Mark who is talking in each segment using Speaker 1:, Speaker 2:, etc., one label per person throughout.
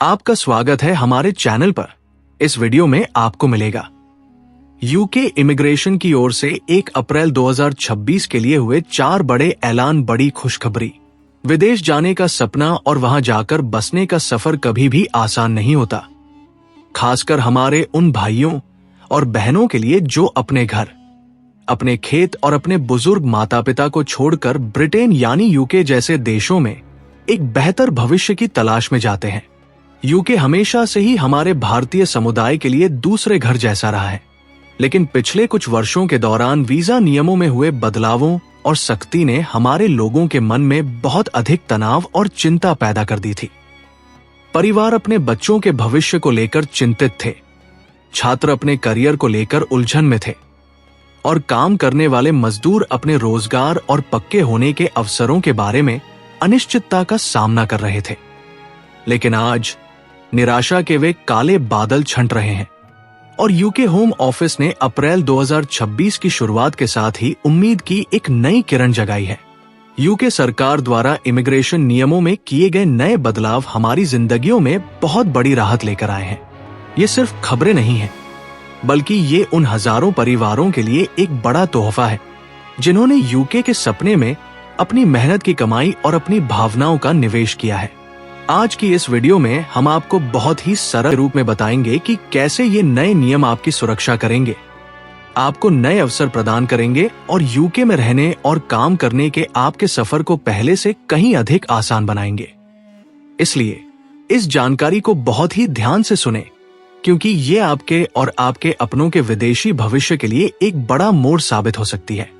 Speaker 1: आपका स्वागत है हमारे चैनल पर। इस वीडियो में आपको मिलेगा यूके इमिग्रेशन की ओर से 1 अप्रैल 2026 के लिए हुए 4 बड़े ऐलान, बड़ी खुशखबरी। विदेश जाने का सपना और वहां जाकर बसने का सफर कभी भी आसान नहीं होता, खासकर हमारे उन भाइयों और बहनों के लिए जो अपने घर, अपने खेत और अपने बुजुर्ग माता पिता को छोड़कर ब्रिटेन यानी यूके जैसे देशों में एक बेहतर भविष्य की तलाश में जाते हैं। यूके हमेशा से ही हमारे भारतीय समुदाय के लिए दूसरे घर जैसा रहा है, लेकिन पिछले कुछ वर्षों के दौरान वीजा नियमों में हुए बदलावों और सख्ती ने हमारे लोगों के मन में बहुत अधिक तनाव और चिंता पैदा कर दी थी। परिवार अपने बच्चों के भविष्य को लेकर चिंतित थे, छात्र अपने करियर को लेकर उलझन में थे और काम करने वाले मजदूर अपने रोजगार और पक्के होने के अवसरों के बारे में अनिश्चितता का सामना कर रहे थे। लेकिन आज निराशा के वे काले बादल छंट रहे हैं और यूके होम ऑफिस ने अप्रैल 2026 की शुरुआत के साथ ही उम्मीद की एक नई किरण जगाई है। यूके सरकार द्वारा इमिग्रेशन नियमों में किए गए नए बदलाव हमारी जिंदगियों में बहुत बड़ी राहत लेकर आए हैं। ये सिर्फ खबरें नहीं हैं, बल्कि ये उन हजारों परिवारों के लिए एक बड़ा तोहफा है जिन्होंने यूके के सपने में अपनी मेहनत की कमाई और अपनी भावनाओं का निवेश किया है। आज की इस वीडियो में हम आपको बहुत ही सरल रूप में बताएंगे कि कैसे ये नए नियम आपकी सुरक्षा करेंगे, आपको नए अवसर प्रदान करेंगे और यूके में रहने और काम करने के आपके सफर को पहले से कहीं अधिक आसान बनाएंगे। इसलिए इस जानकारी को बहुत ही ध्यान से सुने, क्योंकि ये आपके और आपके अपनों के विदेशी भविष्य के लिए एक बड़ा मोड़ साबित हो सकती है।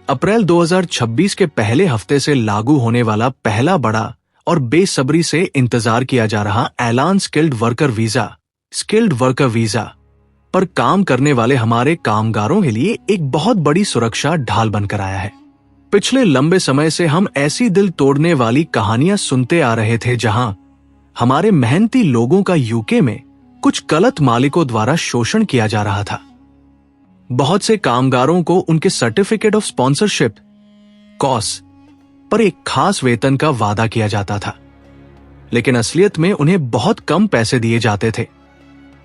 Speaker 1: अप्रैल 2026 के पहले हफ्ते से लागू होने वाला पहला बड़ा और बेसब्री से इंतजार किया जा रहा ऐलान स्किल्ड वर्कर वीजा पर काम करने वाले हमारे कामगारों के लिए एक बहुत बड़ी सुरक्षा ढाल बनकर आया है। पिछले लंबे समय से हम ऐसी दिल तोड़ने वाली कहानियां सुनते आ रहे थे जहां हमारे मेहनती लोगों का यूके में कुछ गलत मालिकों द्वारा शोषण किया जा रहा था। बहुत से कामगारों को उनके सर्टिफिकेट ऑफ स्पॉन्सरशिप कॉस पर एक खास वेतन का वादा किया जाता था, लेकिन असलियत में उन्हें बहुत कम पैसे दिए जाते थे।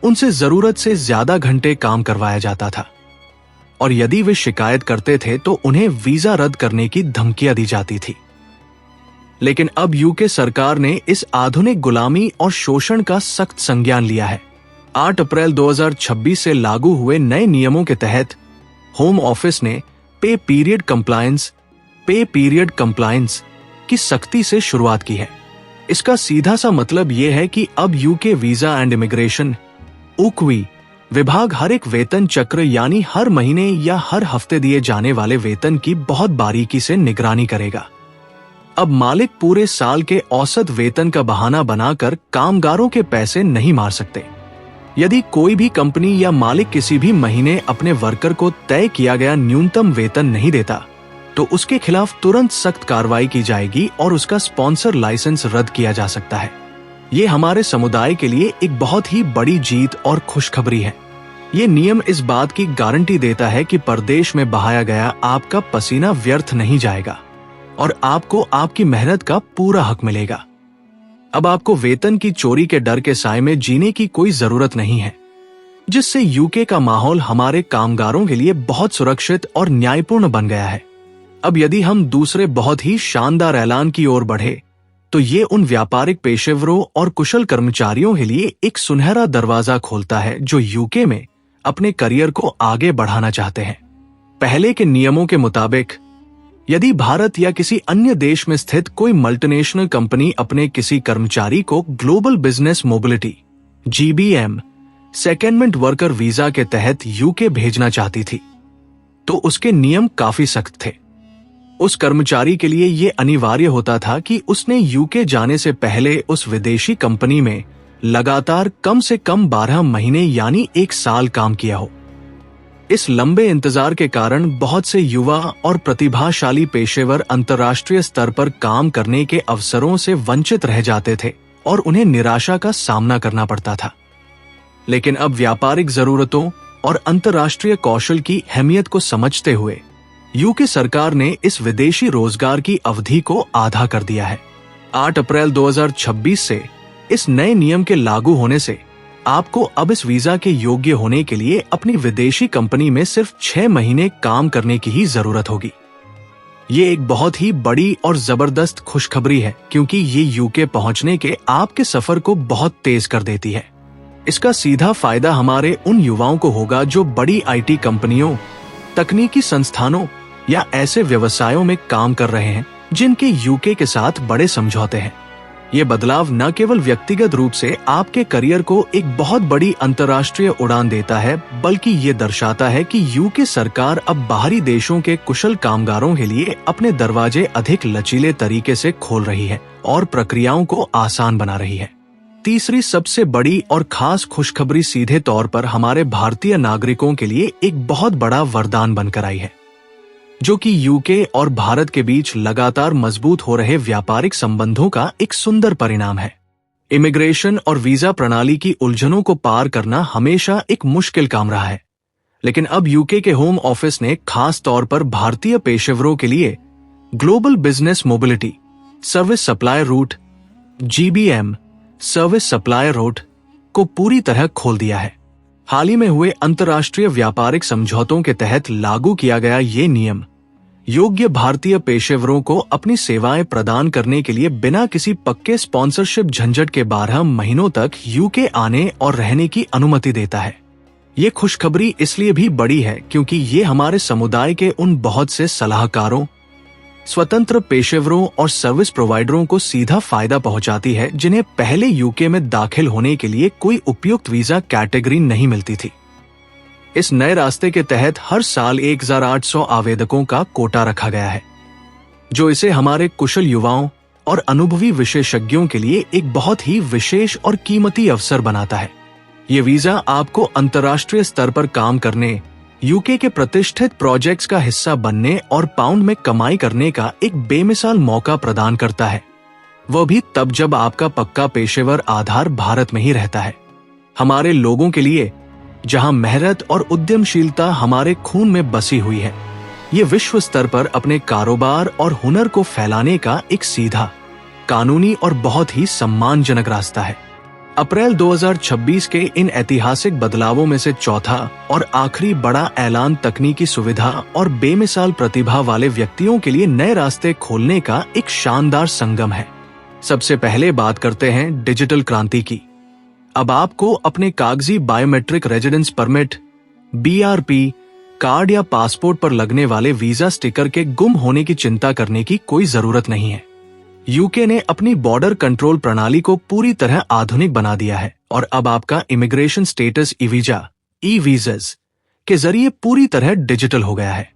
Speaker 1: उनसे जरूरत से ज्यादा घंटे काम करवाया जाता था और यदि वे शिकायत करते थे तो उन्हें वीजा रद्द करने की धमकियां दी जाती थी। लेकिन अब यूके सरकार ने इस आधुनिक गुलामी और शोषण का सख्त संज्ञान लिया है। 8 अप्रैल 2026 से लागू हुए नए नियमों के तहत होम ऑफिस ने पे पीरियड कंप्लायंस की सख्ती से शुरुआत की है। इसका सीधा सा मतलब यह है कि अब UK visa and immigration UKVI विभाग हर एक वेतन चक्र यानी हर महीने या हर हफ्ते दिए जाने वाले वेतन की बहुत बारीकी से निगरानी करेगा। अब मालिक पूरे साल के औसत वेतन का बहाना बनाकर कामगारों के पैसे नहीं मार सकते। यदि कोई भी कंपनी या मालिक किसी भी महीने अपने वर्कर को तय किया गया न्यूनतम वेतन नहीं देता, तो उसके खिलाफ तुरंत सख्त कार्रवाई की जाएगी और उसका स्पॉन्सर लाइसेंस रद्द किया जा सकता है। ये हमारे समुदाय के लिए एक बहुत ही बड़ी जीत और खुशखबरी है। ये नियम इस बात की गारंटी देता है कि परदेश में बहाया गया आपका पसीना व्यर्थ नहीं जाएगा और आपको आपकी मेहनत का पूरा हक मिलेगा। अब आपको वेतन की चोरी के डर के साए में जीने की कोई जरूरत नहीं है, जिससे यूके का माहौल हमारे कामगारों के लिए बहुत सुरक्षित और न्यायपूर्ण बन गया है। अब यदि हम दूसरे बहुत ही शानदार ऐलान की ओर बढ़े, तो ये उन व्यापारिक पेशेवरों और कुशल कर्मचारियों के लिए एक सुनहरा दरवाजा खोलता है जो यूके में अपने करियर को आगे बढ़ाना चाहते हैं। पहले के नियमों के मुताबिक यदि भारत या किसी अन्य देश में स्थित कोई मल्टीनेशनल कंपनी अपने किसी कर्मचारी को global business mobility GBM secondment worker visa के तहत यूके भेजना चाहती थी, तो उसके नियम काफी सख्त थे। उस कर्मचारी के लिए यह अनिवार्य होता था कि उसने यूके जाने से पहले उस विदेशी कंपनी में लगातार कम से कम 12 महीने यानी 1 साल काम किया हो। इस लंबे इंतजार के कारण बहुत से युवा और प्रतिभाशाली पेशेवर अंतर्राष्ट्रीय स्तर पर काम करने के अवसरों से वंचित रह जाते थे और उन्हें निराशा का सामना करना पड़ता था। लेकिन अब व्यापारिक जरूरतों और अंतर्राष्ट्रीय कौशल की अहमियत को समझते हुए यूके सरकार ने इस विदेशी रोजगार की अवधि को आधा कर दिया है। 8 अप्रैल 2026 से इस नए नियम के लागू होने से आपको अब इस वीजा के योग्य होने के लिए अपनी विदेशी कंपनी में सिर्फ 6 महीने काम करने की ही जरूरत होगी। ये एक बहुत ही बड़ी और जबरदस्त खुशखबरी है, क्योंकि ये यूके पहुंचने के आपके सफर को बहुत तेज कर देती है। इसका सीधा फायदा हमारे उन युवाओं को होगा जो बड़ी आईटी कंपनियों, तकनीकी संस्थानों या ऐसे व्यवसायों में काम कर रहे हैं जिनके यूके के साथ बड़े समझौते हैं। ये बदलाव न केवल व्यक्तिगत रूप से आपके करियर को एक बहुत बड़ी अंतर्राष्ट्रीय उड़ान देता है, बल्कि ये दर्शाता है कि यूके सरकार अब बाहरी देशों के कुशल कामगारों के लिए अपने दरवाजे अधिक लचीले तरीके से खोल रही है और प्रक्रियाओं को आसान बना रही है। तीसरी सबसे बड़ी और खास खुशखबरी सीधे तौर पर हमारे भारतीय नागरिकों के लिए एक बहुत बड़ा वरदान बनकर आई है, जो कि यूके और भारत के बीच लगातार मजबूत हो रहे व्यापारिक संबंधों का एक सुंदर परिणाम है। इमिग्रेशन और वीजा प्रणाली की उलझनों को पार करना हमेशा एक मुश्किल काम रहा है, लेकिन अब यूके के होम ऑफिस ने खास तौर पर भारतीय पेशेवरों के लिए global business mobility service supplier route (GBM) service supplier route को पूरी तरह खोल दिया है। हाल ही में हुए अंतर्राष्ट्रीय व्यापारिक समझौतों के तहत लागू किया गया ये नियम योग्य भारतीय पेशेवरों को अपनी सेवाएं प्रदान करने के लिए बिना किसी पक्के स्पॉन्सरशिप झंझट के 12 महीनों तक यूके आने और रहने की अनुमति देता है। ये खुशखबरी इसलिए भी बड़ी है क्योंकि ये हमारे समुदाय के उन बहुत से सलाहकारों, स्वतंत्र पेशेवरों और सर्विस प्रोवाइडरों को सीधा फायदा पहुंचाती है जिन्हें पहले यूके में दाखिल होने के लिए कोई उपयुक्त वीजा कैटेगरी नहीं मिलती थी। इस नए रास्ते के तहत हर साल 1800 आवेदकों का कोटा रखा गया है, जो इसे हमारे कुशल युवाओं और अनुभवी विशेषज्ञों के लिए एक बहुत ही विशेष और कीमती अवसर बनाता है। ये वीजा आपको अंतर्राष्ट्रीय स्तर पर काम करने, यूके के प्रतिष्ठित प्रोजेक्ट्स का हिस्सा बनने और पाउंड में कमाई करने का एक बेमिसाल मौका प्रदान करता है, वह भी तब जब आपका पक्का पेशेवर आधार भारत में ही रहता है। हमारे लोगों के लिए, जहां मेहनत और उद्यमशीलता हमारे खून में बसी हुई है, ये विश्व स्तर पर अपने कारोबार और हुनर को फैलाने का एक सीधा, कानूनी और बहुत ही सम्मानजनक रास्ता है। अप्रैल 2026 के इन ऐतिहासिक बदलावों में से चौथा और आखिरी बड़ा ऐलान तकनीकी सुविधा और बेमिसाल प्रतिभा वाले व्यक्तियों के लिए नए रास्ते खोलने का एक शानदार संगम है। सबसे पहले बात करते हैं डिजिटल क्रांति की। अब आपको अपने कागजी biometric residence permit (BRP) card या पासपोर्ट पर लगने वाले वीजा स्टिकर के गुम होने की चिंता करने की कोई जरूरत नहीं है। यूके ने अपनी बॉर्डर कंट्रोल प्रणाली को पूरी तरह आधुनिक बना दिया है और अब आपका इमिग्रेशन स्टेटस ई-वीज़ास के जरिए पूरी तरह डिजिटल हो गया है।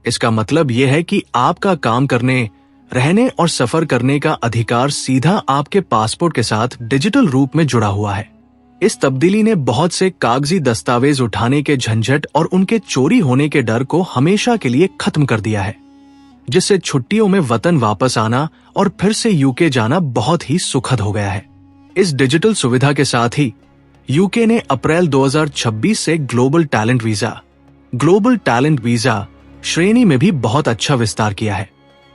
Speaker 1: इसका मतलब यह है कि आपका काम करने, रहने और सफर करने का अधिकार सीधा आपके पासपोर्ट के साथ डिजिटल रूप में जुड़ा हुआ है। इस तब्दीली ने बहुत से कागजी दस्तावेज उठाने के झंझट और उनके चोरी होने के डर को हमेशा के लिए खत्म कर दिया है, जिससे छुट्टियों में वतन वापस आना और फिर से यूके जाना बहुत ही सुखद हो गया है। इस डिजिटल सुविधा के साथ ही यूके ने अप्रैल 2026 से ग्लोबल टैलेंट वीजा श्रेणी में भी बहुत अच्छा विस्तार किया है।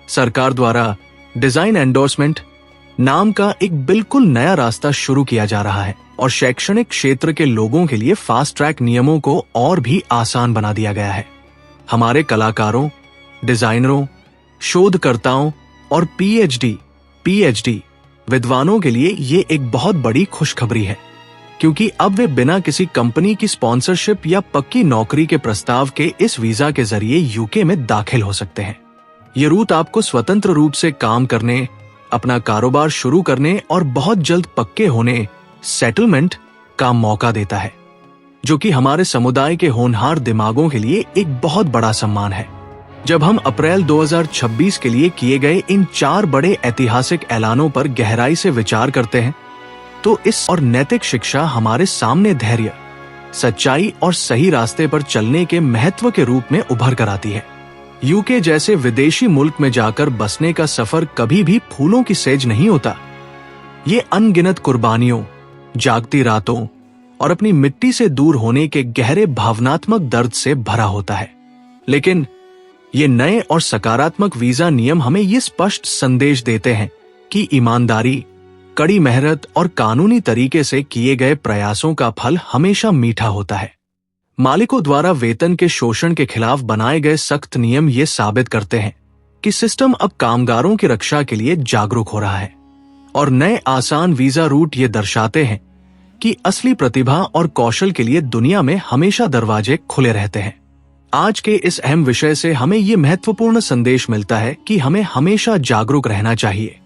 Speaker 1: सरकार द्वारा डिजाइन एंडोर्समेंट नाम का एक बिल्कुल नया रास्ता शुरू किया जा रहा है और शैक्षणिक क्षेत्र के लोगों के लिए फास्ट ट्रैक नियमों को और भी आसान बना दिया गया है। हमारे कलाकारों, डिजाइनरों, शोधकर्ताओं और पीएचडी विद्वानों के लिए ये एक बहुत बड़ी खुशखबरी है, क्योंकि अब वे बिना किसी कंपनी की स्पॉन्सरशिप या पक्की नौकरी के प्रस्ताव के इस वीजा के जरिए यूके में दाखिल हो सकते हैं। ये रूट आपको स्वतंत्र रूप से काम करने, अपना कारोबार शुरू करने और बहुत जल्द पक्के होने, सेटलमेंट का मौका देता है, जो कि हमारे समुदाय के होनहार दिमागों के लिए एक बहुत बड़ा सम्मान है। जब हम अप्रैल 2026 के लिए किए गए इन 4 बड़े ऐतिहासिक ऐलानों पर गहराई से विचार करते हैं, तो इस और नैतिक शिक्षा हमारे सामने धैर्य, सच्चाई और सही रास्ते पर चलने के महत्व के रूप में उभर कर आती है। यूके जैसे विदेशी मुल्क में जाकर बसने का सफर कभी भी फूलों की सेज नहीं होता। ये अनगिनत कुर्बानियों, जागती रातों और अपनी मिट्टी से दूर होने के गहरे भावनात्मक दर्द से भरा होता है। लेकिन ये नए और सकारात्मक वीजा नियम हमें ये स्पष्ट संदेश देते हैं कि ईमानदारी, कड़ी मेहनत और कानूनी तरीके से किए गए प्रयासों का फल हमेशा मीठा होता है। मालिकों द्वारा वेतन के शोषण के खिलाफ बनाए गए सख्त नियम ये साबित करते हैं कि सिस्टम अब कामगारों की रक्षा के लिए जागरूक हो रहा है, और नए आसान वीजा रूट ये दर्शाते हैं कि असली प्रतिभा और कौशल के लिए दुनिया में हमेशा दरवाजे खुले रहते हैं। आज के इस अहम विषय से हमें ये महत्वपूर्ण संदेश मिलता है कि हमें हमेशा जागरूक रहना चाहिए,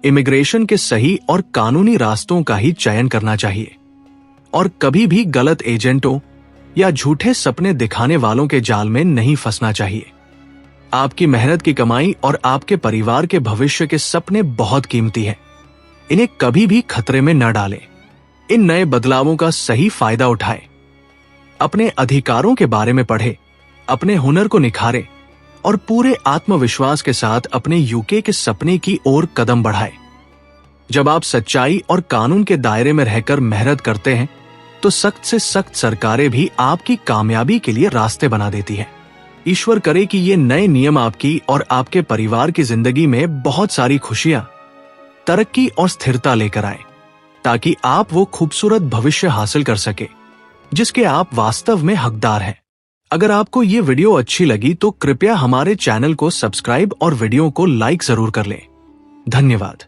Speaker 1: इमिग्रेशन के सही और कानूनी रास्तों का ही चयन करना चाहिए, और कभी भी गलत एजेंटों या झूठे सपने दिखाने वालों के जाल में नहीं फंसना चाहिए। आपकी मेहनत की कमाई और आपके परिवार के भविष्य के सपने बहुत कीमती हैं। इन्हें कभी भी खतरे में न डालें। इन नए बदलावों का सही फायदा उठाएं। अपने अधिकारों के बारे में पढ़ें, अपने हुनर को निखारें और पूरे आत्मविश्वास के साथ अपने यूके के सपने की ओर कदम बढ़ाएं। जब आप सच्चाई और कानून के दायरे में रहकर मेहनत करते हैं तो सख्त से सख्त सरकारें भी आपकी कामयाबी के लिए रास्ते बना देती हैं। ईश्वर करे कि ये नए नियम आपकी और आपके परिवार की जिंदगी में बहुत सारी खुशियां, तरक्की और स्थिरता लेकर आए, ताकि आप वो खूबसूरत भविष्य हासिल कर सके जिसके आप वास्तव में हकदार हैं। अगर आपको ये वीडियो अच्छी लगी तो कृपया हमारे चैनल को सब्सक्राइब और वीडियो को लाइक जरूर कर लें। धन्यवाद।